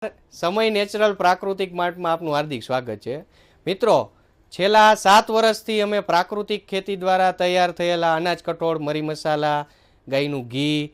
સમય નેચરલ પ્રાકૃતિક માર્ટમાં આપનું હાર્દિક સ્વાગત છે મિત્રો। છેલ્લા 7 વર્ષથી અમે પ્રાકૃતિક ખેતી દ્વારા તૈયાર થયેલા અનાજ કઠોળ, મરી મસાલા, ગાયનું ઘી,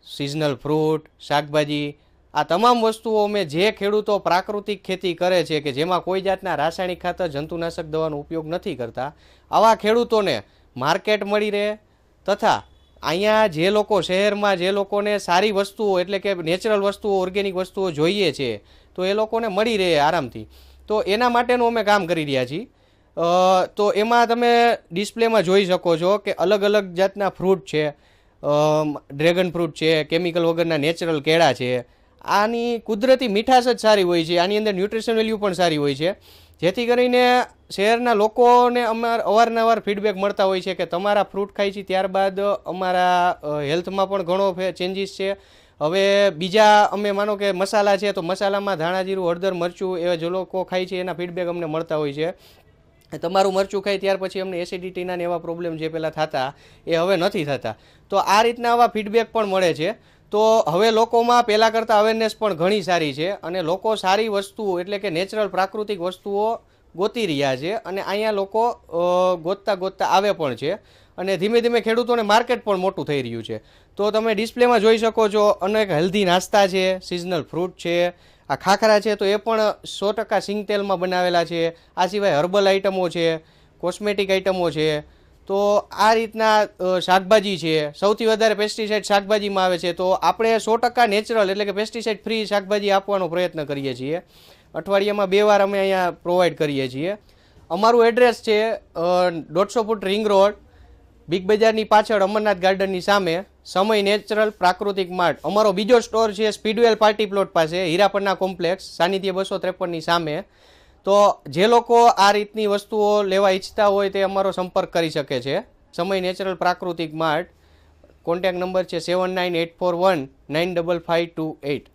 સિઝનલ ફ્રૂટ, શાકભાજી આ તમામ વસ્તુઓ અમે જે ખેડૂતો પ્રાકૃતિક ખેતી કરે છે કે જેમાં કોઈ જાતના રાસાયણિક ખાતર, જંતુનાશક દવાનો ઉપયોગ નથી કરતા, આવા ખેડૂતોને માર્કેટ મળી રહે તથા અહીંયા જે લોકો શહેરમાં જે લોકોને સારી વસ્તુઓ એટલે કે નેચરલ વસ્તુઓ, ઓર્ગેનિક વસ્તુઓ જોઈએ છે તો એ લોકોને મળી રહે આરામથી। તો એના માટેનું અમે કામ કરી રહ્યા છીએ। તો એમાં તમે ડિસ્પ્લેમાં જોઈ શકો છો કે અલગ અલગ જાતના ફ્રૂટ છે, ડ્રેગન ફ્રૂટ છે, કેમિકલ વગરના નેચરલ કેળા છે। આની કુદરતી મીઠાશ જ સારી હોય છે, આની અંદર ન્યુટ્રિશન વેલ્યુ પણ સારી હોય છે, જેથી કરીને શહેરના લોકોને અવારનવાર ફીડબેક મળતા હોય છે કે તમારા ફ્રૂટ ખાઈ છે ત્યારબાદ અમારા હેલ્થમાં પણ ઘણો ચેન્જીસ છે। હવે બીજા અમે માનો કે મસાલા છે તો મસાલામાં ધાણા, જીરું, હળદર, મરચું એવા જે લોકો ખાય છે એના ફીડબેક અમને મળતા હોય છે। તમારું મરચું ખાય ત્યાર પછી અમને એસિડિટીના ને એવા પ્રોબ્લેમ જે પહેલાં થતા એ હવે નથી થતા। તો આ રીતના આવા ફીડબેક પણ મળે છે। તો હવે લોકોમાં પહેલાં કરતાં અવેરનેસ પણ ઘણી સારી છે અને લોકો સારી વસ્તુઓ એટલે કે નેચરલ પ્રાકૃતિક વસ્તુઓ ગોતી રહ્યા છે અને અહીંયા લોકો ગોતતા આવે પણ છે અને ધીમે ધીમે ખેડૂતોને માર્કેટ પણ મોટું થઈ રહ્યું છે। તો તમે ડિસ્પ્લેમાં જોઈ શકો છો અનેક હેલ્ધી નાસ્તા છે, સિઝનલ ફ્રૂટ છે, આ ખાખરા છે તો એ પણ 100% સિંગ તેલમાં બનાવેલા છે। આ સિવાય હર્બલ આઇટમો છે, કોસ્મેટિક આઇટમો છે। તો આ રીતના શાકભાજી છે, સૌથી વધારે પેસ્ટિસાઇડ શાકભાજીમાં આવે છે, તો આપણે 100% નેચરલ એટલે કે પેસ્ટિસાઇડ ફ્રી શાકભાજી આપવાનો પ્રયત્ન કરીએ છીએ। અઠવાડિયામાં 2 વાર અમે અહીંયા પ્રોવાઈડ કરીએ છીએ। અમારું એડ્રેસ છે 150 ફૂટ રિંગ રોડ, બિગ બજારની પાછળ, અમરનાથ ગાર્ડનની સામે, સમય નેચરલ પ્રાકૃતિક માર્ટ। અમારો બીજો સ્ટોર છે સ્પીડવેલ પાર્ટી પ્લોટ પાસે, હીરાપરના કોમ્પ્લેક્સ, સાનિધ્ય 253ની સામે। તો જે લોકો આ રીતની વસ્તુઓ લેવા ઈચ્છતા હોય તે અમારો સંપર્ક કરી શકે છે। સમય નેચરલ પ્રાકૃતિક માર્ટ, કોન્ટેક્ટ નંબર છે 7984195528।